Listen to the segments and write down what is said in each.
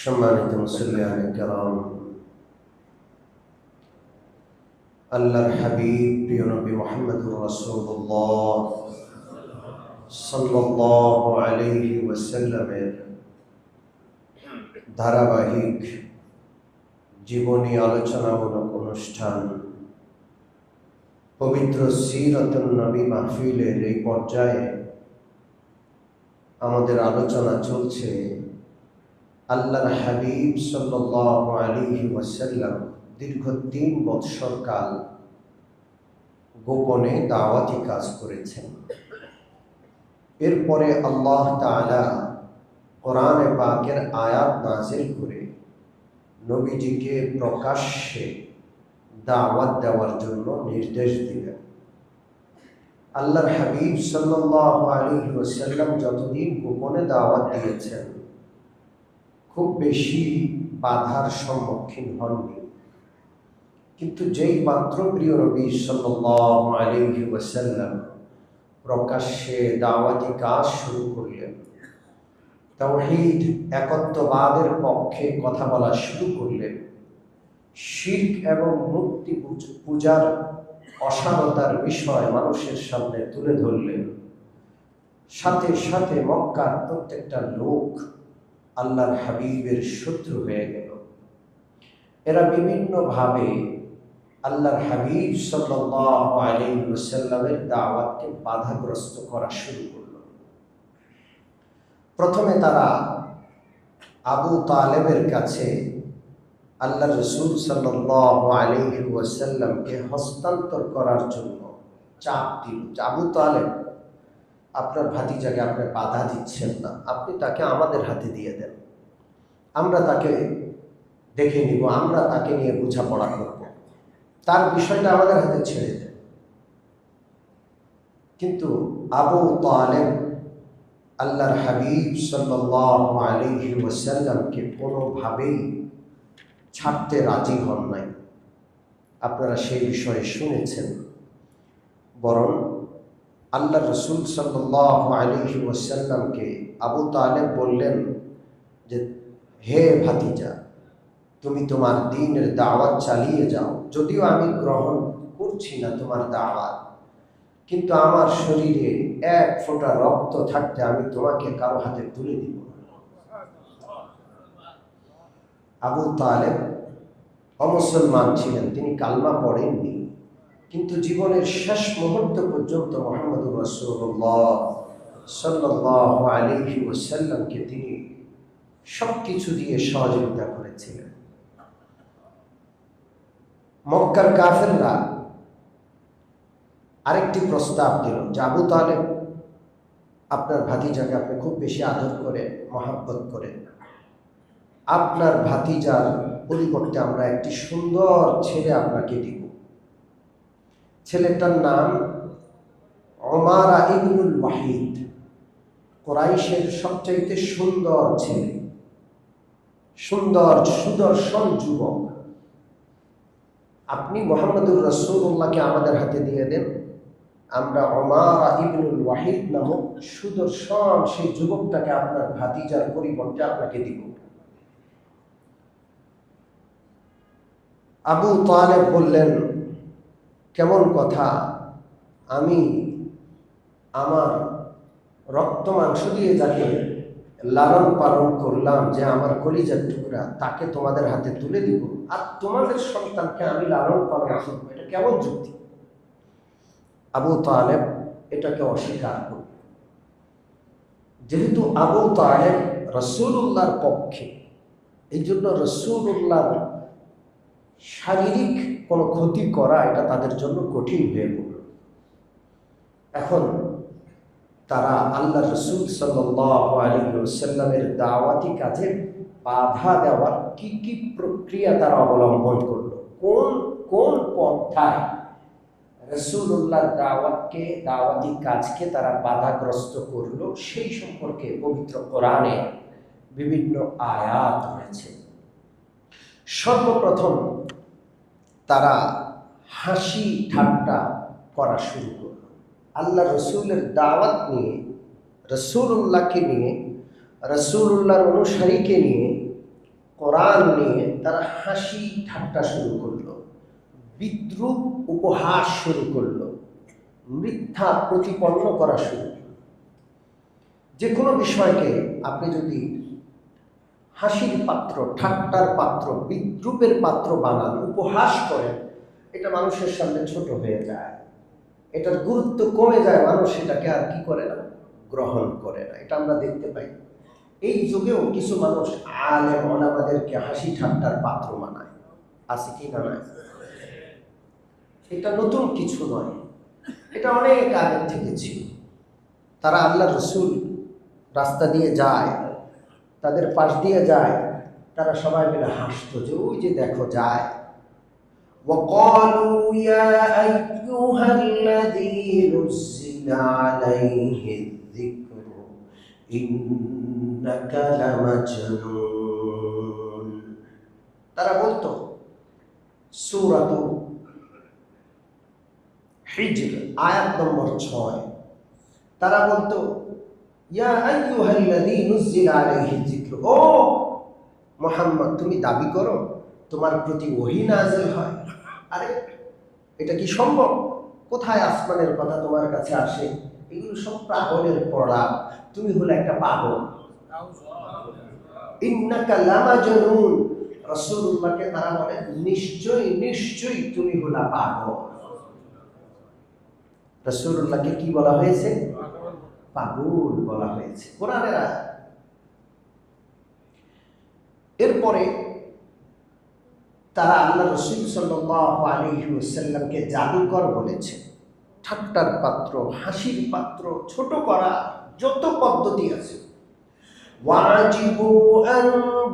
সম্মানিত মুসল্লিয়ান কেরাম, আল্লাহর হাবিব প্রিয় নবী মুহাম্মদুর রাসূলুল্লাহ সাল্লাল্লাহু আলাইহি ওয়াসাল্লামের ধারাবাহিক জীবনী আলোচনামূলক অনুষ্ঠান পবিত্র সিরাতুন নবী মাহফিলের এই পর্যায়ে আমাদের আলোচনা চলছে আল্লাহর হাবিব সাল্লাল্লাহু আলাইহি ওয়াসাল্লাম দীর্ঘ ৩ বৎসর কাল গোপনে দাওয়াতি কাজ করেছেন। এরপরে আল্লাহ তাআলা কোরআনে পাকের আয়াত নাযিল করে নবীজিকে প্রকাশ্যে দাওয়াত দেওয়ার জন্য নির্দেশ দিলেন। আল্লাহর হাবিব সাল্লাল্লাহু আলাইহি ওয়াসাল্লাম যতদিন গোপনে দাওয়াত দিয়েছেন খুব বেশি বাধার সম্মুখীন হননি, কিন্তু যেই মাত্র প্রিয় নবী সাল্লাল্লাহু আলাইহি ওয়াসাল্লাম প্রকাশ্যে দাওয়াতি কাজ শুরু করলেন, তাওহীদ একত্ববাদের পক্ষে কথা বলা শুরু করলেন, শিরক এবং মূর্তি পূজার অসারতার বিষয় মানুষের সামনে তুলে ধরলেন, সাথে সাথে মক্কার প্রত্যেকটা লোক আল্লাহর হাবিবের শত্রু হয়ে গেল। এরা বিভিন্নভাবে আল্লাহর হাবিব সাল্লাল্লাহু আলাইহি ওয়াসাল্লামের দাওয়াতকে বাধাগ্রস্ত করা শুরু করল। প্রথমে তারা আবু তালেবের কাছে আল্লাহ রাসূল সাল্লাল্লাহু আলাইহি ওয়াসাল্লামকে হস্তান্তর করার জন্য চাপ দিল। আবু তালেব, আপনার ভাতিজাকে আপনি বাধা দিচ্ছেন না, আপনি তাকে আমাদের হাতে দিয়ে দেন, আমরা তাকে দেখে নিব, আমরা তাকে নিয়ে বোঝাপড়া করব, তার বিষয়টা আমাদের হাতে ছেড়ে দেন। কিন্তু আবু তালেব আল্লাহর হাবিব সাল্লাল্লাহু আলাইহি ওয়াসাল্লামকে কোনোভাবেই ছাড়তে রাজি হন নাই। আপনারা সেই বিষয়ে শুনেছেন। বরং আল্লাহ রাসূল সাল্লাল্লাহু আলাইহি ওয়াসাল্লামকে আবু তালেব বললেন যে, হে ভাতিজা, তুমি তোমার দ্বীনের দাওয়াত চালিয়ে যাও, যদিও আমি গ্রহণ করছি না তোমার দাওয়াত, কিন্তু আমার শরীরে 1 ফোঁটা রক্ত থাকতে আমি তোমাকে কারো হাতে তুলে দিব না। আবু তালেব অমুসলমান ছিলেন, তিনি কালমা পড়েননি, কিন্তু জীবনের শেষ মুহূর্ত পর্যন্ত মুহাম্মদুর রাসূলুল্লাহ সাল্লাল্লাহু আলাইহি ওয়াসাল্লামকে তিনি সব কিছু দিয়ে সহযোগিতা করেছিলেন। মক্কার কাফেররা আরেকটি প্রস্তাব দিল যে, আবু তালেব, আপনার ভাতিজাকে আপনি খুব বেশি আদর করেন, মহব্বত করেন, আপনার ভাতিজার পরিবর্তে আমরা একটি সুন্দর ছেলে আপনাকে দিব। ছেলেটার নাম উমারা ইবনুল ওয়াহিদ, কুরাইশের সবচাইতে সুন্দর ছেলে, সুন্দর সুদর্শন যুবক। আপনি মুহাম্মদুর রাসূলুল্লাহকে আমাদের হাতে দিয়ে দেন, আমরা উমারা ইবনুল ওয়াহিদ নামক সুদর্শন সেই যুবকটাকে আপনার ভাতিজার পরিবর্তে আপনাকে দিব। আবু তালেব বললেন, কেমন কথা, আমি আমার রক্ত মাংস দিয়ে যাকে লালন পালন করলাম, যে আমার কলিজার টুকরা, তাকে তোমাদের হাতে তুলে দিব, আর তোমাদের সন্তানকে আমি লালন পালন করব, এটা কেমন যুক্তি? আবু তালেব এটাকে অস্বীকার করল। যেহেতু আবু তালেব রাসূলুল্লাহর পক্ষে, এই জন্য রাসূলুল্লাহর শারীরিক কোনো ক্ষতি করা এটা তাদের জন্য কঠিন হয়ে পড়ল। এখন তারা আল্লাহ রাসূল সাল্লাল্লাহু আলাইহি ওয়াসাল্লামের দাওয়াতি কাজে বাধা দেওয়ার কি কি প্রক্রিয়া তারা অবলম্বন করলো, কোন কোন পন্থায় রাসূলুল্লাহর দাওয়াতি কাজকে তারা বাধাগ্রস্ত করলো, সেই সম্পর্কে পবিত্র কোরআনে বিভিন্ন আয়াত রয়েছে। সর্বপ্রথম তারা হাসি ঠাট্টা করা শুরু করল। আল্লাহ রসুলের দাওয়াত নিয়ে, রসুলুল্লাহকে নিয়ে, রসুলুল্লাহর অনুসারীকে নিয়ে কোরআন নিয়ে তারা হাসি ঠাট্টা শুরু করলো, বিদ্রূপ উপহাস শুরু করলো, মিথ্যা প্রতিপন্ন করা শুরু করলো। যে কোনো বিষয়কে আপনি যদি হাসির পাত্র, ঠাট্টার পাত্র, বিদ্রূপের পাত্র বানান, উপহাস করেন, এটা মানুষের সামনে ছোট হয়ে যায়, এটার গুরুত্ব কমে যায়, মানুষ এটাকে আর কি করে না, গ্রহণ করে না। এটা আমরা দেখতে পাই। এই যুগেও কিছু মানুষ আলেম ওলামাদেরকে হাসি ঠাট্টার পাত্র বানায়, আছে কি না? নয়, এটা নতুন কিছু নয়, এটা অনেক আগের থেকে ছিল। তারা আল্লাহ রসুল রাস্তা দিয়ে যায়, তাদের পাশ দিয়ে যায়, তারা সবাই মিলে হাসতো যে ওই যে দেখো যায়। وقالوا يا أيها الذي نزل عليه الذكر إنك لمجنون। তারা বলতো সূরাত হিজর আয়াত নম্বর 6, তারা বলতো ইয়া আইয়ুহাল্লাযী নুযিলা আলাইহিয যিকর, ও মুহাম্মদ তুমি দাবি করো তোমার প্রতি ওহী নাযিল হয়। আরে এটা কি সম্ভব? কোথায় আসমানের কথা তোমার কাছে আসে? এগুলো সব পাগলের পড়া, তুমি হলো একটা পাগল। ইন্নাকা লামাজনুন, রাসূলুল্লাহকে তারা বলে নিশ্চয়ই নিশ্চয়ই তুমি হলো পাগল। রাসূলুল্লাহকে কি বলা হয়েছে? পাগল বলা হয়েছে কোরআনের আয়াত। এরপরে তারা আল্লাহ রাসূল সাল্লাল্লাহু আলাইহি ওয়াসাল্লামকে জাদুকর বলেছে, ঠাট্টার পাত্র, হাসির পাত্র, ছোট করা যত পদ্ধতি আছে। ওয়াজিবু আন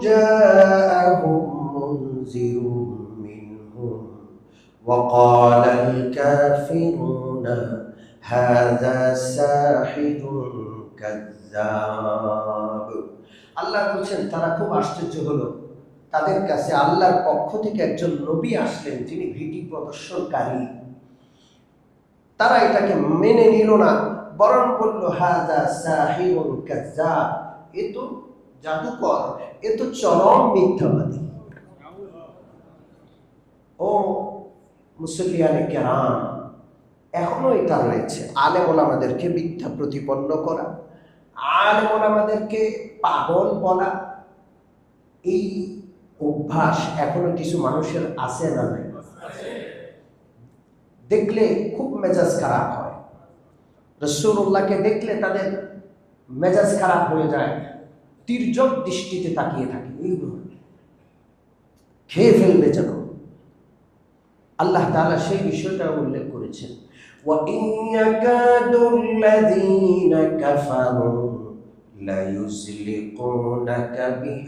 জাআহুম মুনযিরুম মিনহুম ওয়া ক্বালাল কাফিরুনা হাযা সাহিরুন কাযযাব। আল্লাহ বলছেন তারা খুব আশ্চর্য হলো, তাদের কাছে আল্লাহর পক্ষ থেকে একজন নবী আসলেন যিনি ভীতি প্রদর্শনকারী। তারা এটাকে মেনে নিল না, বরং বলল হাযা সাহিরুন কাযযাব, এ তো জাদুকর, এ তো চরম মিথ্যাবাদী। ও মুসল্লিয়ানে কেরাম, এখনো এটা রয়েছে, আলেম ওলামাদেরকে মিথ্যা প্রতিপন্ন করা, আলেম ওলামাদেরকে পাগল বলা, এই অভ্যাস এখনো কিছু মানুষের আছে না নাই? দেখলে খুব মেজাজ খারাপ হয়, রাসূলুল্লাহকে দেখলে তাদের মেজাজ খারাপ হয়ে যায়, তির্যক দৃষ্টিতে তাকিয়ে থাকে, খেয়ে ফেলবে যেন। আল্লাহ তাআলা সেই বিষয়টা উল্লেখ করেছেন, وَإِنْ يَكَادُ الَّذِينَ كَفَرُوا لَيُزْلِقُونَكَ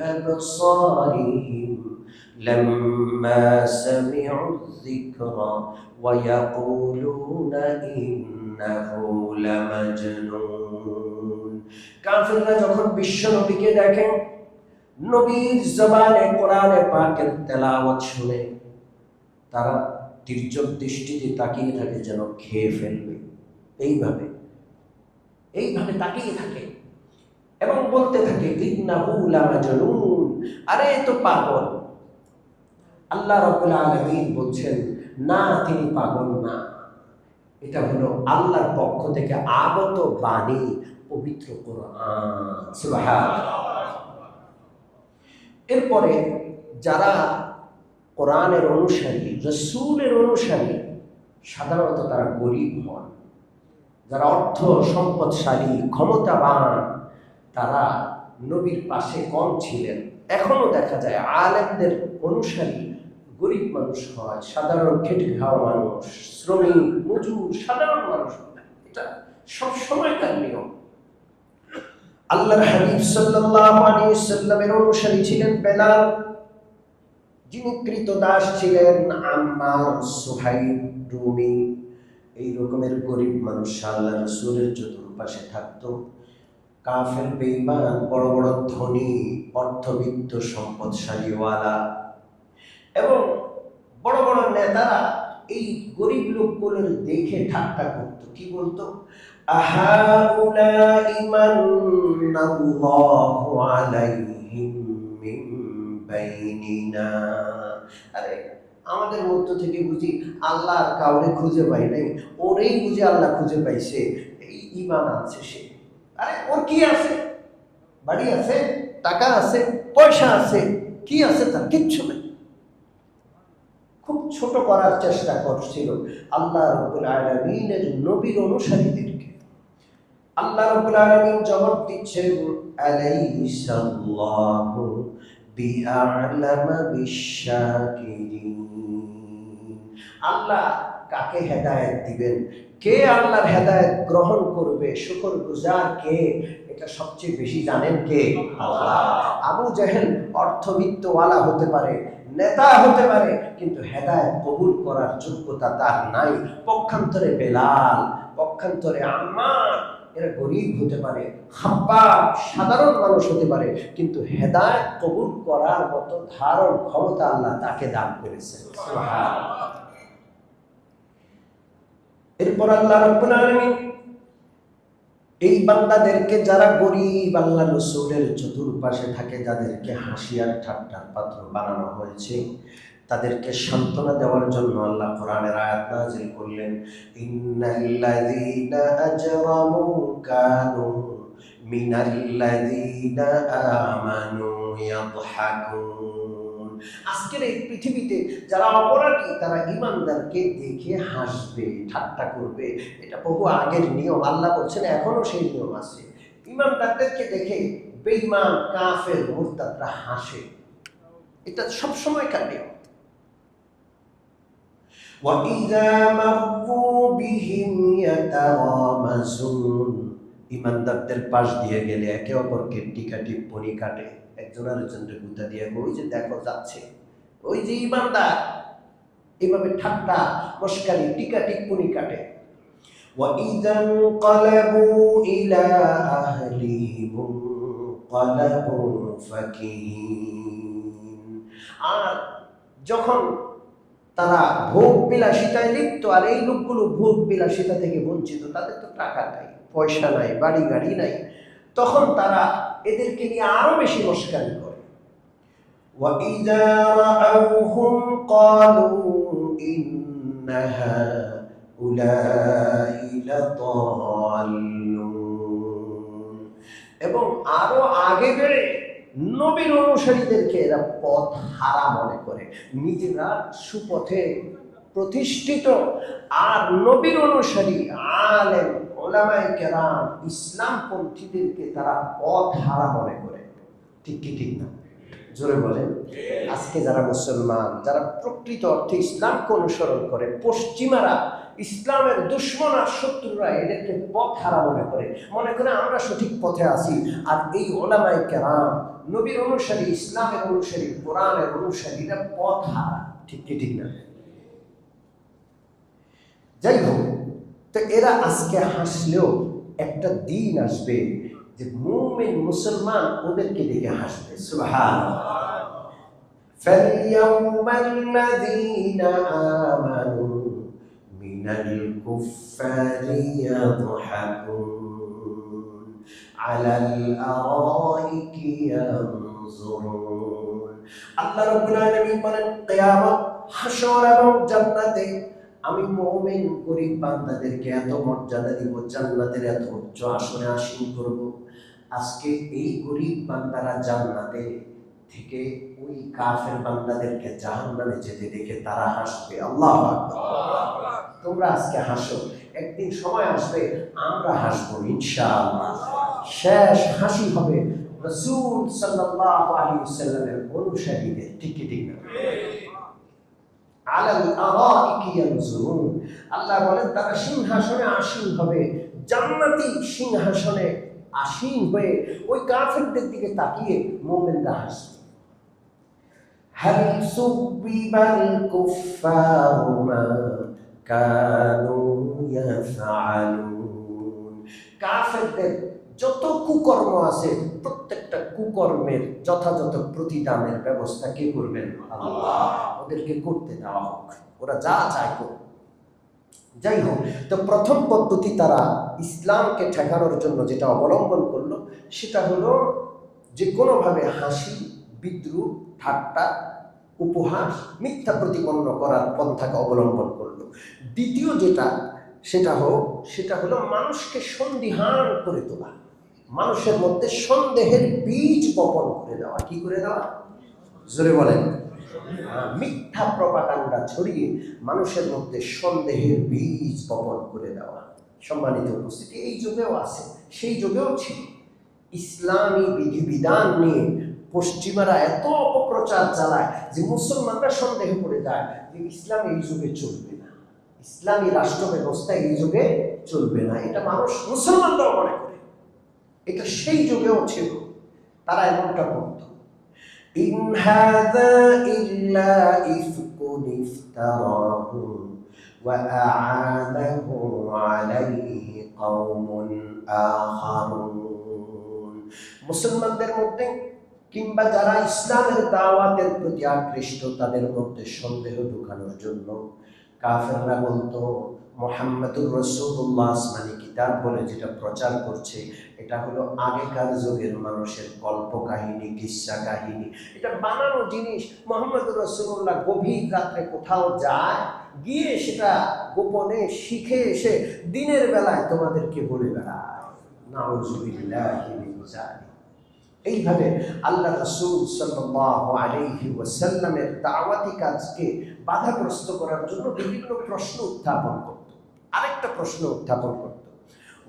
بِأَبْصَارِهِمْ لَمَّا سَمِعُوا الذِّكْرَ وَيَقُولُونَ إِنَّهُ لَمَجْنُونٌ। কাফিররা যখন বিশ্বনবীকে দেখেন, নবীর জবানে কোরআনে পাকের তেলাওয়াত শুনে, তারা তির্যক দৃষ্টিতে তাকিয়ে থাকে যেন খেয়ে ফেলবে, এইভাবে তাকিয়ে থাকে এবং বলতে থাকে ইন্নাহু লামাজনুন, আরে তো পাগল। আল্লাহ রাব্বুল আলামিন বলছেন না, তিনি পাগল না, এটা হলো আল্লাহর পক্ষ থেকে আগত বাণী, পবিত্র কোরআন। সুবহানাল্লাহ। এরপরে যারা কোরআনের অনুসারী, রাসূলের অনুসারী, সাধারণত তারা গরিব হন। যারা অর্থ সম্পদশালী, ক্ষমতাবান, তারা নবীর পাশে কম ছিলেন। এখনো দেখা যায় আলেমদের অনুসারী গরিব মানুষ হয়, সাধারণ খেটে খাওয়া মানুষ, শ্রমিক, মজুর, সাধারণ মানুষ। এটা সবসময়কার নিয়ম। আল্লাহর হাবিব সাল্লাল্লাহু আলাইহি ওয়াসাল্লামের অনুসারী ছিলেন বেলাল, যিনি কৃতদাস ছিলেন আম্মার, সুহাইব, রুমি। এই রকমের গরিব মানুষ আল্লাহ রাসূলের চতুর্পাশে থাকতো। কাফের, বেঈমান, বড় বড় ধনী, অর্থবিত্ত, সম্পদশালীওয়ালা এবং বড় বড় নেতারা এই গরিব লোকগুলোর দেখে ঠাট্টা করত। কি বলতো? আহাউলাই মান্নাল্লাহু আলাইহিম মিন বাইনিনা। আরে আমাদের মধ্য থেকে বুঝি আল্লাহ আর কাউরে খুঁজে পাই নাই, ওরেই বুঝি আল্লাহ খুঁজে পাইছে, এই ঈমান আছে সে। আরে ওর কি আছে? বাড়ি আছে, টাকা আছে, পয়সা আছে, কি আছে তার? কিচ্ছু নেই। খুব ছোট করার চেষ্টা করছিল আল্লাহ রাব্বুল আলামিনের নবীর অনুসারীদেরকে। আল্লাহ রাব্বুল আলামিন জবাব দিচ্ছেন, আলাইসাল্লাহু বিআ'লামা বিশ-শাকিরিন। আল্লাহ কাকে হেদায়েত দিবেন, কে আল্লাহর হেদায়েত গ্রহণ করবে, শুকরগুজার কে, এটা সবচেয়ে বেশি জানেন কে? আল্লাহ। আবু জেহেল অর্থবিত্তওয়ালা হতে পারে, নেতা হতে পারে, কিন্তু হেদায়েত কবুল করার যোগ্যতা তার নাই। পক্ষান্তরে বেলাল, পক্ষান্তরে আম্মার, এরা গরিব হতে পারে, খাব্বাব সাধারণ মানুষ হতে পারে, কিন্তু হেদায়েত কবুল করার মতো ধারণ ক্ষমতা আল্লাহ তাকে দান করেছেন। সুবহানাল্লাহ। এরপর আল্লাহ রাব্বুল আলামিন এই বান্দাদেরকে, যারা গরিব, আল্লাহ রাসূলের চতুর্পাশে থাকে, যাদেরকে হাসি আর ঠাট্টার পাত্র বানানো হয়েছে, তাদেরকে সান্ত্বনা দেওয়ার জন্য আল্লাহ কোরআনের আয়াত নাযিল করলেন, ইন্নাল্লাযীনা আজরামু কানু মিনাল্লাযীনা আমানু ইয়াদহাকুন। আজকের এই পৃথিবীতে যারা অপরাধী, তারা ঈমানদারকে দেখে হাসবে, ঠাট্টা করবে। এটা বহু আগের নিয়ম, আল্লাহ বলছেন এখনো সেই নিয়ম আছে। ঈমানদারদেরকে দেখে বেঈমান, কাফের, মুরতাদরা হাসে, এটা সবসময়কার নিয়ম। وَإِذَا مَرُّوا بِهِمْ يَتَغَامَزُونَ। ঈমানদারদের পাশ দিয়ে গেলে একে অপরকে টিকা টিপ্পনি কাটে, একজন আরেকজনকে গুতা দিয়ে, ওই যে দেখো যাচ্ছে, ওই যে ঈমানদার, এভাবে ঠাট্টা মশকারি টিকা টিপ্পনি কাটে। وَإِذَا انقَلَبُوا إِلَى أَهْلِهِمُ انقَلَبُوا فَكِهِينَ। আর যখন তারা ভোগ বিলাসিতায় লিপ্ত, আর এই লোকগুলো ভোগ বিলাসিতা থেকে বঞ্চিত, তাদের তো টাকা নাই, পয়সা নাই, বাড়ি গাড়ি নাই, তখন তারা এদেরকে নিয়ে আরো বেশি মশকারি করে। وَإِذَا رَأَوْهُمْ قَالُوا إِنَّ هَؤُلَاءِ لَضَالُّونَ। এবং আরো আগে বেড়ে নবীর অনুসারীদেরকে এরা পথ হারা মনে করে, নিজেরা সুপথে প্রতিষ্ঠিত, আর নবীর অনুসারী আলেম ওলামায়ে কেরাম ইসলামপন্থীদেরকে তারা পথ হারা মনে করে। ঠিক কি ঠিক না? জোরে বলেন। আজকে যারা মুসলমান, যারা প্রকৃত অর্থে ইসলামকে অনুসরণ করে, পশ্চিমারা, ইসলামের দুশমন আর শত্রুরা এদেরকে পথ হারা মনে করে, মনে করে আমরা সঠিক পথে আছি, আর এই ওলামায়ে কেরাম, নবীর অনুসারী, ইসলামের অনুসারী, কোরআনের অনুসারীরা পথ হারা। ঠিক কি ঠিক না? যাই হোক, তো এরা আজকে হাসলেও একটা দিন আসবে যে মুমিন মুসলমান ওদেরকে দেখে হাসবে। সুবহানাল্লাহ। ফালইয়াউমাল্লাযীনা আমানু মিনাল কুফফারি ইয়াদহাকুন আলাল আরাইকি ইয়ানজুরুন। আল্লাহ রাব্বুল আলামিন বলেন, কিয়ামত, হাসর এবং জান্নাতে আমি মুমিন গরীব বান্দাদেরকে এত মর্যাদা দিব, জান্নাতের এত উচ্চ আসনে আসীন করব। আজকে এই গরীব বান্দারা জান্নাতে থেকে ওই কাফের বান্দাদেরকে জাহান্নামে যেতে দেখে তারা হাসবে। আল্লাহু আকবার। তোমরা আজকে হাসো, একদিন সময় আসবে আমরা হাসবো ইনশাআল্লাহ। শেষ হাসি হবে রাসূল সাল্লাল্লাহু আলাইহি ওয়াসাল্লামের অনুসারীদের। ঠিক কি ঠিক না? আলাল আরাইকি ইয়ানজুরুন। আল্লাহ বলেন তারা সিংহাসনে আসীন হবে, জান্নাতি সিংহাসনে আসীন হয়ে ওই কাফেরদের দিকে তাকিয়ে মুমিনরা হাসবে। হাল সুবিবাল কুফফারু মা কানু ইয়াফআলুন। কাফেরদের যত কুকর্ম আছে, প্রত্যেকটা কুকর্মের যথাযথ প্রতিদানের ব্যবস্থা কে করবেন? আল্লাহ। ওদেরকে করতে দেওয়া হোক, ওরা যা চায় করুক। যাই হোক, তো প্রথম পদ্ধতি তারা ইসলামকে ঠেকানোর জন্য যেটা অবলম্বন করলো, সেটা হলো যে কোনোভাবে হাসি বিদ্রুপ, ঠাট্টা, উপহাস, মিথ্যা প্রতিপন্ন করার পন্থাকে অবলম্বন করলো। দ্বিতীয় সেটা হলো মানুষকে সন্দিহান করে তোলা, মানুষের মধ্যে সন্দেহের বীজ বপন করে দেওয়া। কি করে দেওয়া? জোরে বলেন। মিথ্যা প্রপাগান্ডা ছড়িয়ে মানুষের মধ্যে সন্দেহের বীজ বপন করে দেওয়া। সম্মানিত উপস্থিতি, এই যুগেও আছে, সেই যুগেও ছিল। ইসলামী বিধিবিধান নিয়ে পশ্চিমারা এত অপপ্রচার চালায় যে মুসলমানরা সন্দেহ করে যায় যে ইসলাম এই যুগে চলবে না, ইসলামী রাষ্ট্র ব্যবস্থা এই যুগে চলবে না। এটা মুসলমানরাও মনে করে। এটা সেই যুগেও ছিল, তারা এমনটা করত। ইন হাযা ইল্লা ইফকুন ইফতারাহু ওয়া আ'ানাহু আলাইহি কওমুন আখারুন। মুসলমানদের মধ্যে কিংবা যারা ইসলামের দাওয়াতের প্রতি আকৃষ্ট তাদের মধ্যে সন্দেহ ঢোকানোর জন্য কাফেররা বলতো মুহাম্মদুর রাসূলুল্লাহ আসমানি কিতাব বলে যেটা প্রচার করছে এটা হলো আগেকার যুগের মানুষের কল্প কাহিনী, কিস্সা কাহিনী, এটা বানানো জিনিস। মুহাম্মদুর রাসূলুল্লাহ গভীর রাত্রে কোথাও যায়, গিয়ে সেটা গোপনে শিখে এসে দিনের বেলায় তোমাদেরকে বলে বেড়ায়। নাউযুবিল্লাহি মিন যালিক। এইভাবে আল্লাহ রাসূল সাল্লাল্লাহু আলাইহি ওয়াসাল্লামের দাওয়াতি কাজকে বাধাগ্রস্ত করার জন্য বিভিন্ন প্রশ্ন উত্থাপন করত। আরেকটা প্রশ্ন উত্থাপন করত,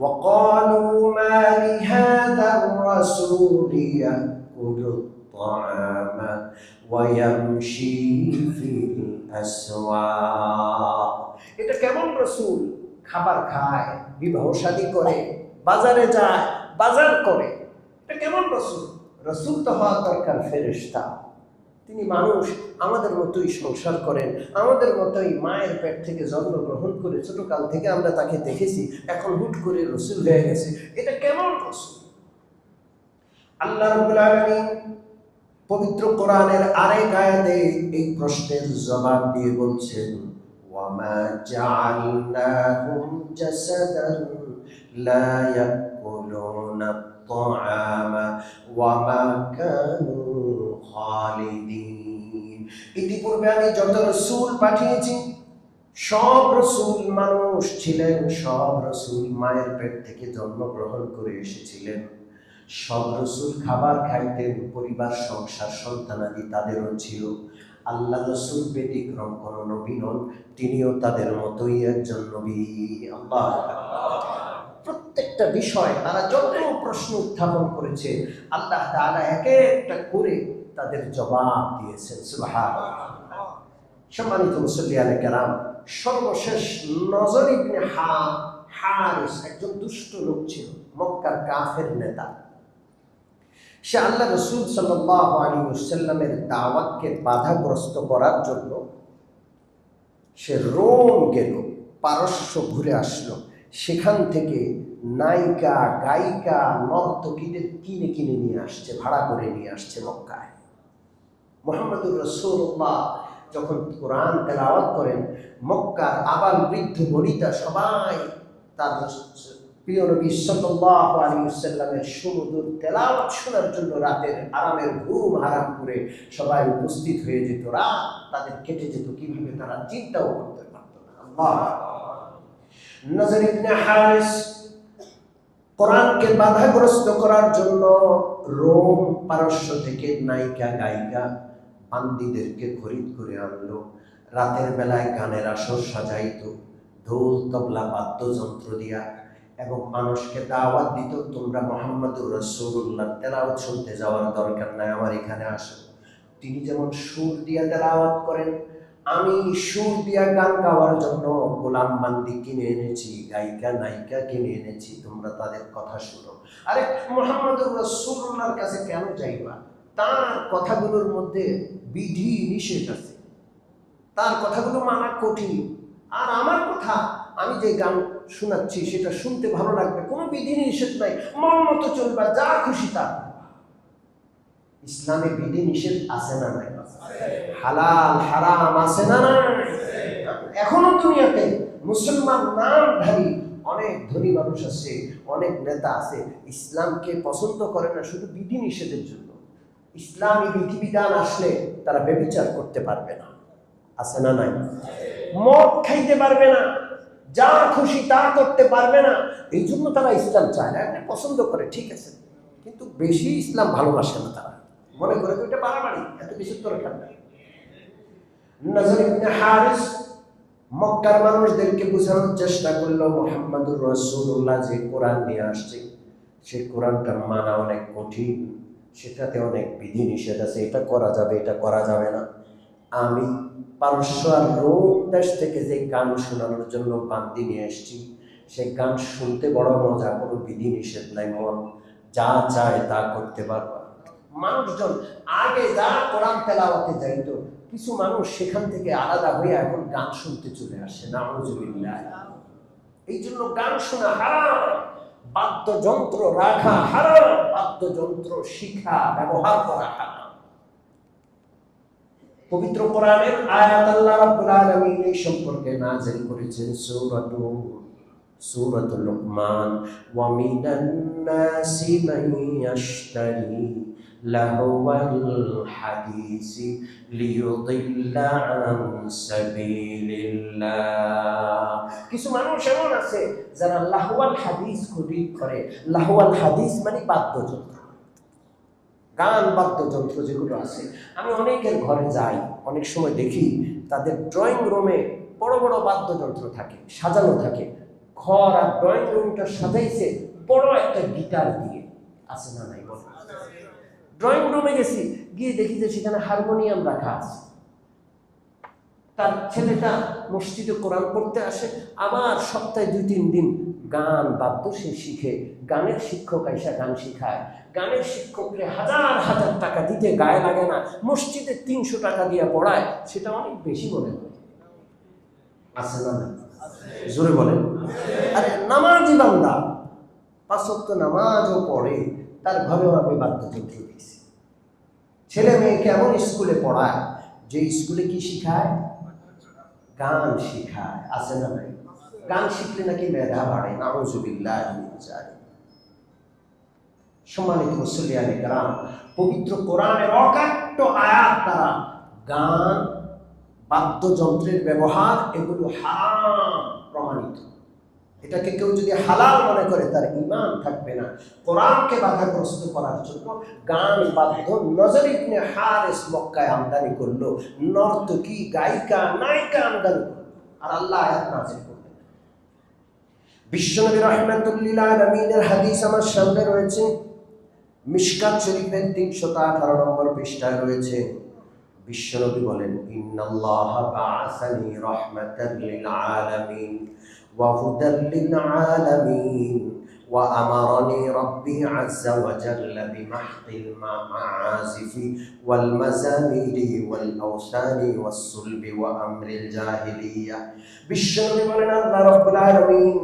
ওয়াকালু মা লিহাযা আর-রাসূল ইয়াকুলু আত-তা'আমা ওয়া ইয়ামশি ফিল আসওয়াক। এটা কেমন রাসূল, খাবার খায়, বিবাহ শাদী করে, বাজারে যায়, বাজার করে, এটা কেমন রাসূল? রাসূল তো হওয়া দরকার ফেরেশতা, তিনি মানুষ, আমাদের মতোই সংসার করেন, আমাদের মতোই মায়ের পেট থেকে জন্মগ্রহণ করে ছোটকাল থেকে আমরা তাকে দেখেছি, এখন হুট করে রাসূল হয়ে গেছে, এটা কেমন রাসূল? আল্লাহ রাব্বুল আলামিন পবিত্র কোরআনের আরেক আয়াতে এই প্রশ্নের জবাব দিয়ে বলছেন, ওয়ামা জাআলনাহুম জাসাদান লা ইয়াকুলুনা আত-তা'আমা ওয়ামা কানু খালিদিন। ইতিপূর্বে আমি যত রাসূল পাঠিয়েছি সব রাসূল মানুষ ছিলেন, সব রাসূল মায়ের পেট থেকে জন্মগ্রহণ করে এসেছিলেন, সব রাসূল খাবার খাইতেন, পরিবার সংসার সন্তানাদি তাদেরও ছিল। আল্লাহ রাসূল ব্যতিক্রম কোন নবী নন, তিনিও তাদের মতোই একজন নবী। আল্লাহ প্রত্যেকটা বিষয় তারা যত প্রশ্ন উত্থাপন করেছে আল্লাহ তাআলা এক একটা করে তাদের জবাব দিয়েছেন। সুবহানাল্লাহ। সম্মানিত মুসল্লিয়ানে কেরাম, সর্বশেষ নজর ইবনে হারিস একজন দুষ্ট লোক ছিল, মক্কার কাফের নেতা। সে আল্লাহ রাসূল সাল্লাল্লাহু আলাইহি ওয়াসাল্লামের দাওয়াতকে বাধাগ্রস্ত করার জন্য সে রোম গেল, পারস্য ঘুরে আসলো, সেখান থেকে নায়িকা, গায়িকা, নর্তকীদের কিনে কিনে নিয়ে আসছে, ভাড়া করে নিয়ে আসছে মক্কায়। মুহাম্মদুর রাসূলুল্লাহ যখন কোরআন তেলাওয়াত করেন, মক্কার আবাল বৃদ্ধ বনিতা সবাই তার প্রিয় নবী সাল্লাল্লাহু আলাইহি ওয়াসাল্লামের সুমধুর তেলাওয়াত শোনার জন্য রাতের আরামের ঘুম হারাম করে সবাই উপস্থিত হয়ে যেত। রাত তাদের কেটে যেত কিভাবে তারা চিন্তাও করতে পারত না। আল্লাহ। নজর ইবনে হারিস কোরআনকে বাধাগ্রস্ত করার জন্য রোম, পারস্য থেকে নায়িকা, গায়িকা, বান্দীদেরকে খরিদ করে আনলো। রাতের বেলায় গানের আসর সাজাইত, ঢোল, তবলা, বাদ্যযন্ত্র দিয়া, এবং মানুষকে দাওয়াত দিত, তোমরা মুহাম্মদুর রাসূলুল্লাহ তেলাওয়াত শুনতে যাওয়ার দরকার নাই, আমার এখানে আসো। তিনি যেমন সুর দিয়া তেলাওয়াত করেন, আমি সুর দিয়া গান গাওয়ার জন্য গোলাম বান্দি কিনে এনেছি, গায়িকা নায়িকা কিনে এনেছি, তোমরা তাদের কথা শুনো। আরে মুহাম্মদুর রাসূলুল্লাহর কাছে কেন যাইবা? তার কথাগুলোর মধ্যে বিধি নিষেধ আছে, তার কথাগুলো মানা কঠিন। আর আমার কথা, আমি যে গান শোনাচ্ছি সেটা শুনতে ভালো লাগবে, কোনো বিধি নিষেধ নাই, মন মতো চলবা, যা খুশি তা। ইসলামে বিধি নিষেধ আছে না নাই? হালাল হারাম আছে না নাই? এখনো দুনিয়াতে মুসলমান নামধারী অনেক ধনী মানুষ আছে, অনেক নেতা আছে, ইসলামকে পছন্দ করে না শুধু বিধি নিষেধের জন্য। ইসলামী বিধিবিধান আসলে তারা ব্যভিচার করতে পারবে না, আছে না নাই? মদ খাইতে পারবে না, যা খুশি তা করতে পারবে না। এই জন্য তারা ইসলাম চায় না, একটা পছন্দ করে, ঠিক আছে, কিন্তু বেশি ইসলাম ভালোবাসে না। তারা মনে করে ওইটা বাড়াবাড়ি, এত বেশি দরকার নাই। নজর ইবনে হারিস মক্কার মানুষদেরকে বোঝানোর চেষ্টা করলো মুহাম্মদুর রাসূলুল্লাহ যে কোরআন নিয়ে আসছে সেই কোরআনটা মানা অনেক কঠিন, সেটাতে অনেক বিধি নিষেধ আছে, এটা করা যাবে, এটা করা যাবে না। আমি পারস্য আর রোম দেশ থেকে যে গান শোনানোর জন্য বান্দি নিয়ে এসেছি, সেই গান শুনতে বড় মজা, কোনো বিধি নিষেধ নাই, মন যা চায় তা করতে পারবা। মানুষজন আগে যা কোরআন তেলাওয়াতে যাইতো, কিছু মানুষ সেখান থেকে আলাদা হয়ে এখন গান শুনতে চলে আসে, নাউজুবিল্লাহ। এই জন্য গান শোনা হারাম, বাদ্যযন্ত্র রাখা হারাম, বাদ্যযন্ত্র শিখা ব্যবহার করা হারাম। পবিত্র কোরআনের আয়াত আল্লাহ রাব্বুল আলামিন এই সম্পর্কে নাযিল করেছেন সূরাতুল লুকমান, ওয়া মিনান নাসি মান ইয়াশতারি লাহওয়াল হাদিসি লিয়ুদিল্লা আন সাবিলিল্লাহ। কিছু মানুষ এমন আছে যারা লাহওয়াল হাদিস খরিদ করে। লাহওয়াল হাদিস মানে বাদ্যযন্ত্র, গান বাদ্যযন্ত্র যেগুলো আছে। আমি অনেকের ঘরে যাই, অনেক সময় দেখি তাদের ড্রয়িং রুমে বড় বড় বাদ্যযন্ত্র থাকে, সাজানো থাকে। ঘর আর ড্রয়িং রুমটা সাজাইছে বড় একটা গিটার দিয়ে, আছে না নাই বল? ড্রয়িং রুমে গেছি, গিয়ে দেখি যে সেখানে হারমোনিয়াম রাখা আছে। তার ছেলেটা মসজিদে কোরআন পড়তে আসে, আবার সপ্তাহে 2-3 দিন গান বাদ্য সে শিখে, গানের শিক্ষক আইসা গান শিখায়। গানের শিক্ষককে হাজার হাজার টাকা দিতে গায়ে লাগে না, মসজিদে 300 টাকা দিয়ে পড়ায়, সেটা অনেক বেশি মনে হয়, আছে না না? জোরে বলেন। আরে নামাজি বান্দা 5 ওয়াক্ত নামাজও পড়ে, তার ঘরেও আমি বাদ্যযন্ত্র দিয়েছি। ছেলে মেয়েকে এমন স্কুলে পড়ায় যে স্কুলে কি শিখায়? গান শিখায়, আছে না নাই? গান শিখলে নাকি মেধা বাড়ে, নাউজুবিল্লাহ। সম্মানিত মুসল্লিয়ানে কেরাম, পবিত্র কোরআনের অকাট্য আয়াত দ্বারা গান, বাদ্যযন্ত্রের ব্যবহার এগুলো হারাম প্রমাণিত। এটাকে কেউ যদি হালাল মনে করে তার ঈমান থাকবে না। কোরআনকে বাধাগ্রস্ত করার জন্য গান বাদ্য নজর ইবনে হারিস মক্কায় আমদানি করলো, নর্তকী গায়িকা নায়িকা আমদানি করলো, আর আল্লাহ আয়াত নাযিল করলেন। বিশ্বনবী রাহমাতুল লিল আলামিনের হাদিস আমার সামনে রয়েছে, মিশকাত শরীফের 318 নম্বর পৃষ্ঠায় রয়েছে। বিশ্বনবী বলেন, ইন্নাল্লাহা বাআসানি রাহমাতাল লিল আলামিন ওয়া হুদাল লিল আলামিন ওয়া আমারানি রাব্বি আযজা ওয়া জাল্লা বিমাহতিল মাআযিফি ওয়াল মাজামিরি ওয়াল আওসানি ওয়াস সুলবি ওয়া আমরিল জাহিলিয়া। বিশ্বনবী বলেন, আল্লাহ রাব্বুল আলামিন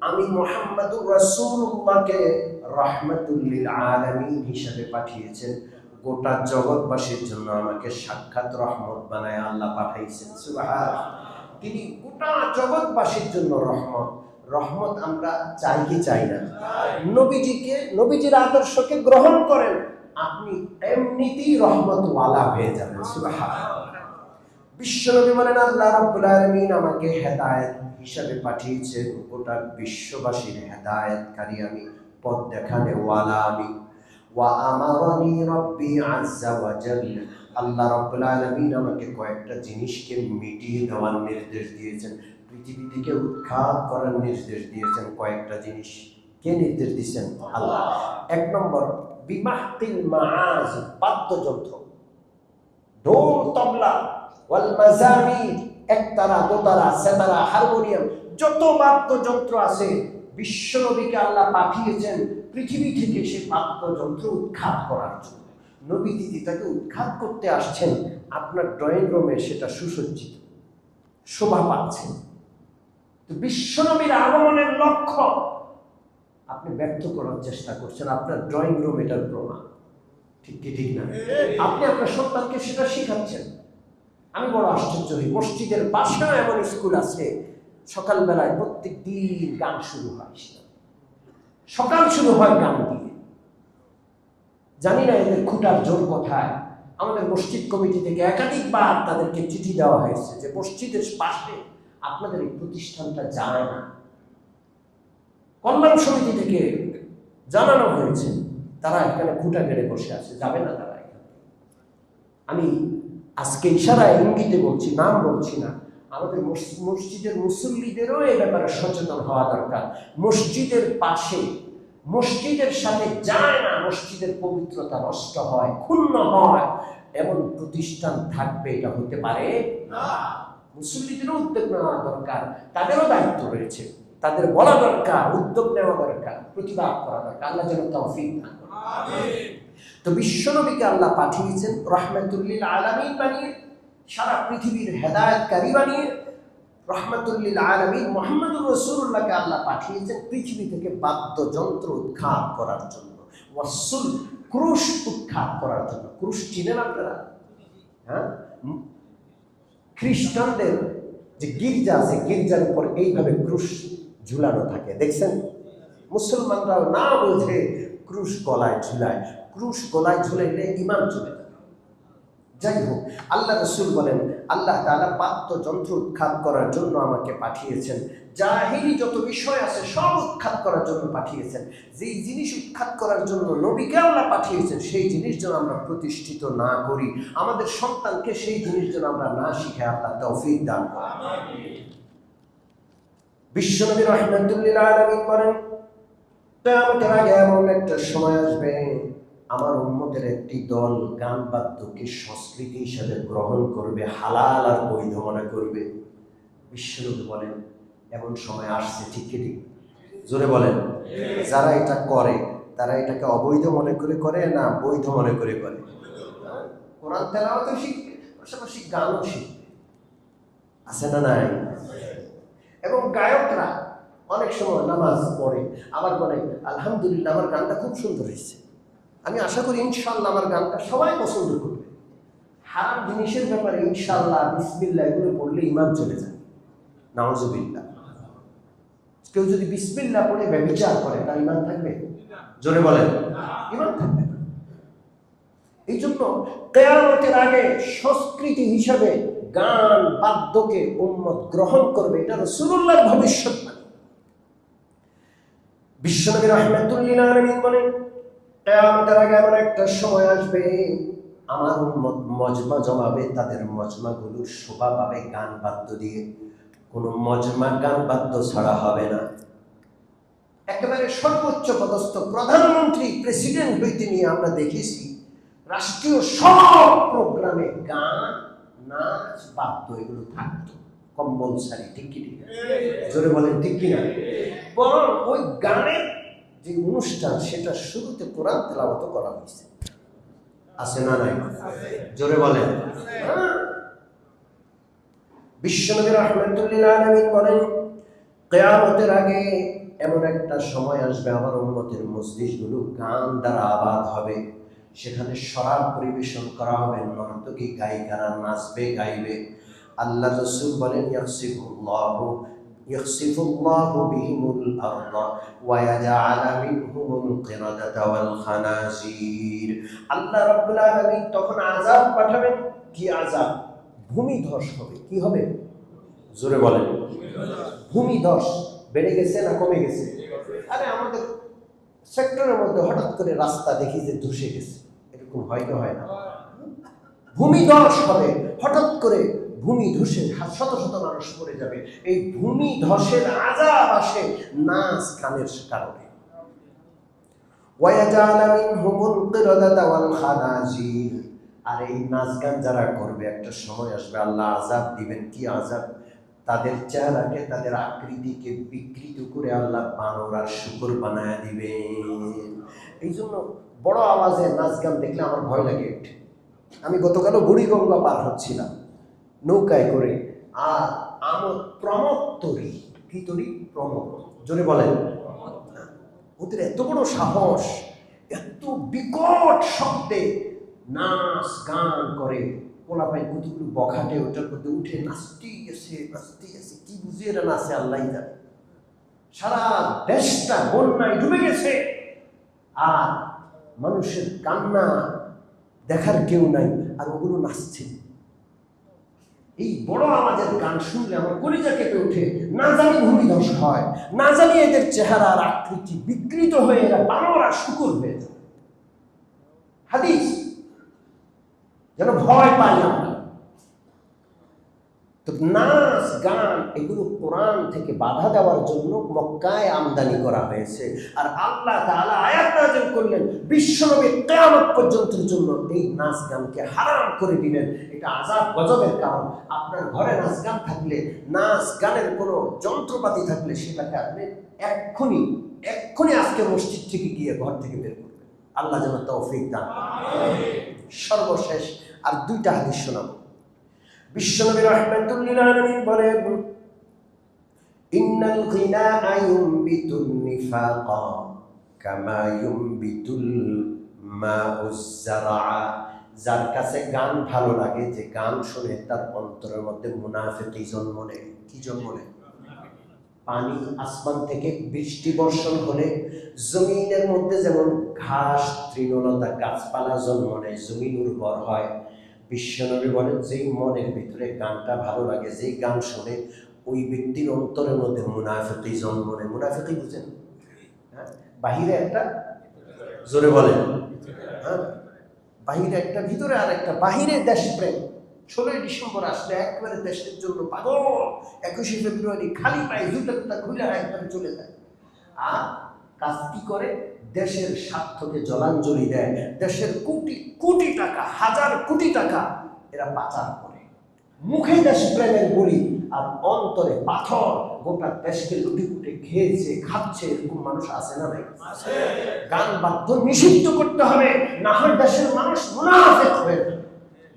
আমি মুহাম্মদুর রাসূলুল্লাহকে রাহমাতুল লিল আলামিন হিসেবে পাঠিয়েছেন। গোটা জগৎবাসীর জন্য আমাকে সাক্ষাৎ রহমত বানায় আল্লাহ পাঠাইছেন। সুবহানাল্লাহ। তিনি গোটা জগৎবাসীর জন্য রহমত। রহমত আমরা চাই কি চাই না? নবীজির আদর্শকে গ্রহণ করেন, আপনি এমনিতেই রহমতওয়ালা হয়ে যাবেন। সুবহানাল্লাহ। বিশ্বনবী বলেন, আল্লাহ রাব্বুল আলামিন আমাকে হেদায়েত হিসাবে পাঠিয়েছেন, গোটা বিশ্ববাসীর হেদায়েতকারী আমি, পথ দেখানে ওয়ালা আমি। ওয়া আমারানি রাব্বি আযজা ওয়া জাল্লা, আল্লাহ রাব্বুল আলামিন আমাকে কয়েকটা জিনিসকে মিটিয়ে দেওয়ার নির্দেশ দিয়েছেন, পৃথিবী থেকে উৎখাত করার নির্দেশ দিয়েছেন। কয়েকটা জিনিস কে নির্দেশ দিয়েছেন? আল্লাহ। 1 নম্বর, বিমাহতিল মাআজ, বাদ্যযন্ত্র, ঢোল, তবলা, ওয়াল মাজামির, একতারা, দোতারা, সেতারা, হারমোনিয়াম, যত বাদ্যযন্ত্র আছে বিশ্বনবীকে আল্লাহ পাঠিয়েছেন পৃথিবী থেকে সে বাদ্যযন্ত্র উৎখাত করার জন্য। নবীজি তাকে উৎখাত করতে আসছেন, আপনার ড্রয়িং রুমে সেটা সুসজ্জিত, শোভা পাচ্ছে। তো বিশ্বনবীর আগমনের লক্ষ্য আপনি ব্যর্থ করার চেষ্টা করছেন, আপনার ড্রয়িং রুম এটার প্রমাণ। ঠিক কি ঠিক না? আপনি আপনার সন্তানকে সেটা শিখাচ্ছেন। আমি বড় আশ্চর্য হই, মসজিদের পাশেও এমন স্কুল আছে, সকালবেলায় প্রত্যেক দিন গান শুরু হয়, সকাল শুরু হয় গান দিয়ে। জানি না এদের খুঁটার জোর কোথায়। আমাদের মসজিদ কমিটি থেকে একাধিকবার তাদেরকে চিঠি দেওয়া হয়েছে যে মসজিদের পাশে আপনাদের এই প্রতিষ্ঠানটা যায় না। কল্যাণ সমিতি থেকে জানানো হয়েছে তারা এখানে খুঁটা গেড়ে বসে আছে, যাবে না তারা এখানে। আমি আজকে ইশারায় ইঙ্গিতে বলছি, নাম বলছি না। আমাদের মসজিদের মুসল্লিদেরও এই ব্যাপারে সচেতন হওয়া দরকার। মসজিদের পাশে, মসজিদের সাথে যায় না, মসজিদের পবিত্রতা নষ্ট হয়, ক্ষুণ্ণ হয়, এমন প্রতিষ্ঠান থাকবে, এটা হতে পারে না। মুসল্লিদেরও উদ্যোগ নেওয়া দরকার, তাদেরও দায়িত্ব রয়েছে, তাদের বলা দরকার, উদ্যোগ নেওয়া দরকার, প্রতিবাদ করা দরকার। আল্লাহ যেন তৌফিক দান করেন। আমিন। তো বিশ্বনবীকে আল্লাহ পাঠিয়েছেন রাহমাতুল লিল আলামিন বানিয়ে, সারা পৃথিবীর হেদায়েতকারী বানিয়ে। রাহমাতুল লিল আলামিন মুহাম্মদুর রাসূলুল্লাহকে আল্লাহ পাঠিয়েছেন পৃথিবী থেকে বাদ্যযন্ত্র উৎখাত করার জন্য, ওয়াসুল ক্রুশ উৎখাত করার জন্য। ক্রুশ চিনেন আপনারা? হ্যাঁ, খ্রিস্টানদের যে গির্জা আছে, গির্জার উপর এইভাবে ক্রুশ ঝুলানো থাকে, দেখছেন? মুসলমানরাও না বোঝে ক্রুশ গলায় ঝুলায়। ক্রুশ গলায় ঝুলাইলে ঈমান চলে যায়। যাই হোক, আল্লাহ রাসূল বলেন আল্লাহ তাআলা বাদ্যযন্ত্র উৎখাত করার জন্য আমাকে পাঠিয়েছেন। জাহিলি যত বিষয় আছে সব উৎখাত করার জন্য পাঠিয়েছেন। যেই জিনিস উৎখাত করার জন্য নবীকে আল্লাহ পাঠিয়েছেন, সেই জিনিস যেন আমরা প্রতিষ্ঠিত না করি, আমাদের সন্তানকে সেই জিনিস যেন আমরা না শিখাই, আল্লাহ তৌফিক দান করেন। বিশ্বনবী রাহমাতুল লিল আলামিন বলেন, কিয়ামতের আগে এমন একটা সময় আসবে, আমার উম্মতের একটি দল গান বাদ্যকে সংস্কৃতি হিসেবে গ্রহণ করবে, হালাল আর বৈধ মনে করবে। বিশ্বনবী বলেন এমন সময় আসছে, ঠিক কি ঠিক? জোরে বলেন। যারা এটা করে তারা এটাকে অবৈধ মনে করে করে না বৈধ মনে করে করে? কোরআন তেলাওয়াত শিখবে, পাশাপাশি গানও শিখবে, আছে না নাই? এবং গায়করা অনেক সময় নামাজ পড়ে আবার বলে আলহামদুলিল্লাহ আমার গানটা খুব সুন্দর হয়েছে, আমি আশা করি ইনশাআল্লাহ আমার গানটা সবাই পছন্দ করবে। হারাম জিনিসের ব্যাপারে ইনশাআল্লাহ বিসমিল্লাহ এগুলো পড়লে ঈমান চলে যায়, নাউজুবিল্লাহ। কেউ যদি বিসমিল্লাহ পড়ে ব্যভিচার করে তার ঈমান থাকবে? জোরে বলেন, ঈমান থাকবে না। এই জন্য কিয়ামতের আগে সংস্কৃতি হিসাবে গান বাদ্যকে উম্মত গ্রহণ করবে, এটা রাসূলুল্লাহর ভবিষ্যৎবাণী। বিশ্বনবী রাহমাতুল লিল আলামিন বলেন কিয়ামতের আগে এমন একটা সময় আসবে, আমার উম্মত মজমা জমাবে, তাদের মজমাগুলোর শোভা পাবে গান বাদ্য দিয়ে। কোনো মজমা গান বাদ্য ছাড়া হবে না। একেবারে সর্বোচ্চ পদস্থ প্রধানমন্ত্রী, প্রেসিডেন্ট হইতে নিয়ে আমরা দেখেছি রাষ্ট্রীয় সব প্রোগ্রামে গান, নাচ, বাদ্য এগুলো থাকতো কম্পালসারি, ঠিক কি ঠিক? জোরে বলেন ঠিক কিনা? বরং ওই গানের যে অনুষ্ঠান সেটা শুরুতে কোরআন তেলাওয়াত করা হয়েছে, আছে না নাই? জোরে বলেন। বিশ্বনবী রাহমাতুল লিল আলামিন বলেন কিয়ামতের আগে এমন একটা সময় আসবে, আমার উম্মতের মজলিসগুলো গান দ্বারা আবাদ হবে। সেখানে শরাব পরিবেশন করা হবে, নর্তকী গায়িকারা নাচবে গাইবে। আল্লাহ রাসূল বলেন ইয়াখসিফুল্লাহু বিহিমুল আরদা ওয়া ইয়াজআলু মিনহুমুল কিরাদাতা ওয়াল খানাজির। আল্লাহ রাব্বুল আলামিন তখন আযাব পাঠাবেন। কি আযাব? ভূমিধস হবে। কি হবে? জোরে বলেন। ভূমিধস বেড়ে গেছে না কমে গেছে? আরে আমাদের সেক্টরের মধ্যে হঠাৎ করে রাস্তা দেখি যে ধসে গেছে, এরকম হয় কি হয় না? ভূমিধস হবে, হঠাৎ করে ভূমি ধসে শত শত মানুষ পড়ে যাবে। এই ভূমি ধসের আযাব আসে নাচ গানের কারণে। ওয়ায়াজালা মিনহুমুল কিরাদাতা ওয়াল খানাজির। আর এই নাচ গান যারা করবে একটা সময় আসবে আল্লাহ আযাব দিবেন। কি আযাব? তাদের চেহারাকে, তাদের আকৃতিকে বিকৃত করে আল্লাহ বানর আর শূকর বানায় দিবেন। এই জন্য বড় আওয়াজে নাচ গান দেখলে আমার ভয় লাগে। আমি গতকালও বুড়িগঙ্গা পার হচ্ছিলাম নৌকায় করে, আর আমার প্রমোদ তরি, কি তরি? প্রমোদ। জোরে বলেন। ওদের এত বড় সাহস, এত বিকট শব্দে নাচ গান করে, পোলাপাই কতগুলো বখাটে ওটার মধ্যে উঠে নাচতেই আছে, কি বুঝিয়ে এরা নাচে আল্লাহ জানে। সারা দেশটা বন্যায় ডুবে গেছে, আর মানুষের কান্না দেখার কেউ নাই, আর ওগুলো নাচছে। এই বড় আমাদের গান শুনলে আমার কলিজা কেঁপে ওঠে। না জানি ভূমিধস হয়, না জানি এদের চেহারার আকৃতি বিকৃত হয়ে এরা বানরা শুকর হয়ে যায়। হাদিস যেন ভয় পাই আমরা। তো নাচ গান এগুলো কোরআন থেকে বাধা দেওয়ার জন্য মক্কায় আমদানি করা হয়েছে। আর আল্লাহ তাআলা আয়াত নাযিল করলেন বিশ্বনবী কিয়ামত পর্যন্তের জন্য এই নাচ গানকে হারাম করে দিলেন। এটা আযাব গজবের কারণ। আপনার ঘরে নাচ গান থাকলে, নাচ গানের কোনো যন্ত্রপাতি থাকলে সেটাকে আপনি এক্ষুনি আজকে মসজিদ থেকে গিয়ে ঘর থেকে বের করবেন। আল্লাহ যেন তৌফিক দান করেন। সর্বশেষ আর দুইটা হাদিস শোনাবো। বিশ্বনবী রাহমাতুল লিল আলামিন বলেন, ইন্নাল গিনাআ ইউমবিতুন নিফাকা কামা ইউমবিতুল মাউজ যারআ। যার কাছে গান ভালো লাগে, যে গান শুনে তার অন্তরের মধ্যে মুনাফিকি জন্ম নেয়। কি জন্ম নেয়? পানি আসমান থেকে বৃষ্টি বর্ষণ হলে জমিনের মধ্যে যেমন ঘাস, তৃণলতা, গাছপালা জন্ম নেয়, জমিন উর্বর হয়। বিশ্বনবী বলেন, যেই মনের ভিতরে গানটা ভালো লাগে, যেই গান শুনে, ওই ব্যক্তির অন্তরের মধ্যে মুনাফিকি জন্ম নেয়। মুনাফিকি বুঝেন? হ্যাঁ, বাহিরে একটা, জোরে বলেন, হ্যাঁ, বাহিরে একটা, ভিতরে আর একটা। বাহিরে দেশপ্রেম, 16ই ডিসেম্বর আসলে একবারে দেশের জন্য পাগল, 21শে ফেব্রুয়ারি খালি পায়ে জুতা খুলে একবারে চলে যায়। আর কাজ কি করে? দেশের স্বার্থকে জলাঞ্জলি দেয়। দেশের কোটি কোটি টাকা, হাজার কোটি টাকা এরা পাচার করে। মুখে দেশপ্রেমের বলি আর অন্তরে পাথর। গোটা দেশকে লুটিপুটে খেয়েছে, খাচ্ছে। এরকম মানুষ আছে না নাই? গান বাদ্য নিষিদ্ধ করতে হবে, না হয় দেশের মানুষ মুনাফিক হয়ে যাবে।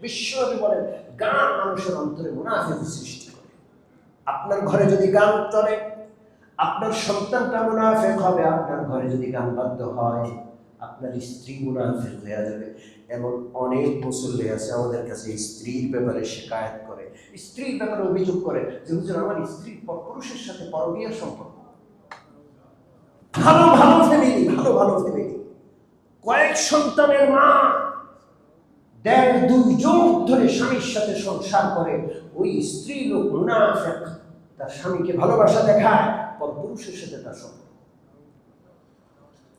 বিশ্বনবী বলেন, গান মানুষের অন্তরে মুনাফিক সৃষ্টি করে। আপনার ঘরে যদি গান চলে, আপনার সন্তানটা মুনাফিক হবে। আপনার ঘরে যদি গান বাদ্য হয়, আপনার স্ত্রী মুনাফিক হয়ে যাবে। এমন অনেক মুসল্লি আছে আমাদের কাছে স্ত্রীর ব্যাপারে শিকায়ত করে, স্ত্রীর ব্যাপারে অভিযোগ করে যে হুজুর, আমার স্ত্রীর পুরুষের সাথে পরকীয়ার সম্পর্ক। ভালো ভালো ফ্যামিলি, কয়েক সন্তানের মা, 1.5-2 যুগ ধরে স্বামীর সাথে সংসার করে। ওই স্ত্রী লোক মুনাফিক, তার স্বামীকে ভালোবাসা দেখায়, পরপুরুষের সাথে তার সম্পর্ক।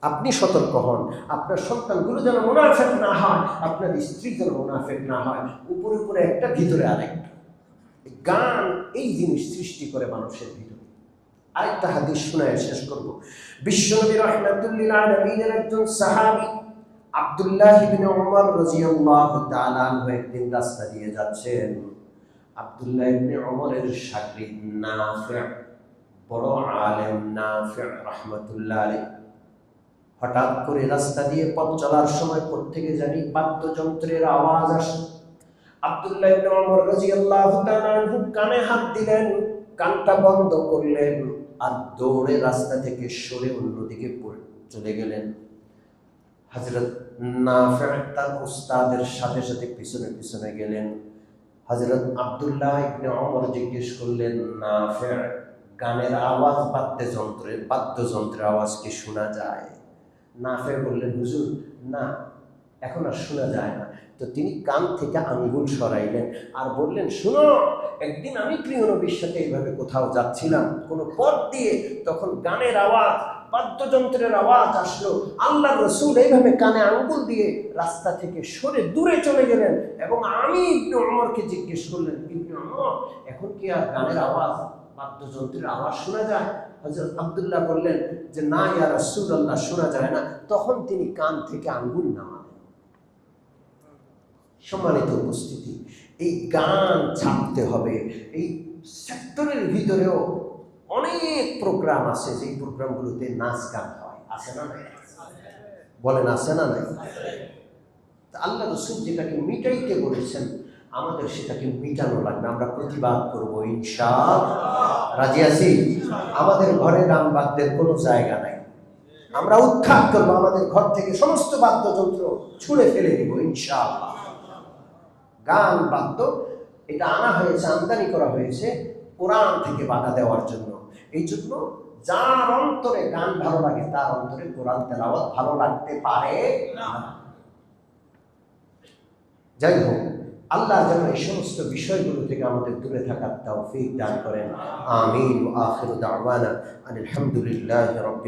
আপনি সতর্ক হন, আপনার সন্তানগুলো যেন মুনাফিক না হয়, আপনার স্ত্রী যেন মুনাফিক না হয়। উপরে একটা, ভিতরে আরেকটা। গান এই জিনিস সৃষ্টি করে মানুষের ভিতরে। আরেকটা হাদিস শোনায় শেষ করব। বিশ্বনবী রাহমাতুল লিল আলামিনের একজন সাহাবী আব্দুল্লাহ ইবনে উমর রাদিয়াল্লাহু তাআলা আনহু একদিন রাস্তা দিয়ে যাচ্ছেন। আব্দুল্লাহ ইবনে উমরের শাগিদ নাফি', বড় আলেম নাফি' রাহমাতুল্লাহ আলাইহি, হঠাৎ করে রাস্তা দিয়ে পথ চলার সময় প্রত্যেকে জানি বাদ্যযন্ত্রের আওয়াজ আসে। আব্দুল্লাহ ইবনে উমর রাদিয়াল্লাহু তাআলা আনহু কানে হাত দিলেন, কানটা বন্ধ করলেন, আর দৌড়ে রাস্তা থেকে সরে অন্যদিকে চলে গেলেন। হযরত নাফি' তার উস্তাদের সাথে সাথে পিছনে গেলেন। হযরত আব্দুল্লাহ ইবনে উমর জিজ্ঞেস করলেন, নাফি', গানের আওয়াজ বাদ্যযন্ত্রের আওয়াজ কি শোনা যায়? নাফি' বললেন, হুজুর না, এখন আর শোনা যায় না। তো তিনি কান থেকে আঙ্গুল সরাইলেন আর বললেন, শুনো, একদিন আমি প্রিয় নবীর সাথে এইভাবে কোথাও যাচ্ছিলাম কোনো পথ দিয়ে, তখন গানের আওয়াজ, বাদ্যযন্ত্রের আওয়াজ আসলো। আল্লাহ রাসূল এইভাবে কানে আঙ্গুল দিয়ে রাস্তা থেকে সরে দূরে চলে গেলেন, এবং আমি ইবনে উমরকে জিজ্ঞেস করলেন, ইবনে উমর, এখন কি আর গানের আওয়াজ, বাদ্যযন্ত্রের আওয়াজ শোনা যায়? হযরত আব্দুল্লাহ বললেন যে, না ইয়া রাসূলুল্লাহ, শোনা যায় না। তখন তিনি কান থেকে আঙ্গুল নামালেন। সম্মানিত উপস্থিতি, এই গান ছাপতে হবে। এই সেক্টরের ভিতরেও অনেক প্রোগ্রাম আছে, যে প্রোগ্রামগুলোতে নাচ গান হয়। আছে না নাই? বলেন, আছে না নাই? আল্লাহ রাসূল যেটাকে মিটাইতে বলেছেন, আমাদের সেটাকে মিটানো লাগবে। আমরা প্রতিবাদ করবো ইনশাআল্লাহ। রাজি আছি? আমাদের ঘরে গান বাদ্যের কোনো জায়গা নাই। আমরা উৎখাত করবো, আমাদের ঘর থেকে সমস্ত বাদ্যযন্ত্র ছুঁড়ে ফেলে দিব ইনশাআল্লাহ। গান বাদ্য এটা আনা হয়েছে, আমদানি করা হয়েছে কোরআন থেকে বাধা দেওয়ার জন্য। এই জন্য যার অন্তরে গান ভালো লাগে তার অন্তরে কোরআন তেলাওয়াত ভালো লাগতে পারে না। যাই হোক, আল্লাহ যেন এই সমস্ত বিষয়গুলো থেকে আমাদের দূরে থাকার তৌফিক দান করেন। আমিন। ওয়া আখিরু দাওয়ানা আলহামদুলিল্লাহি রাব্বিল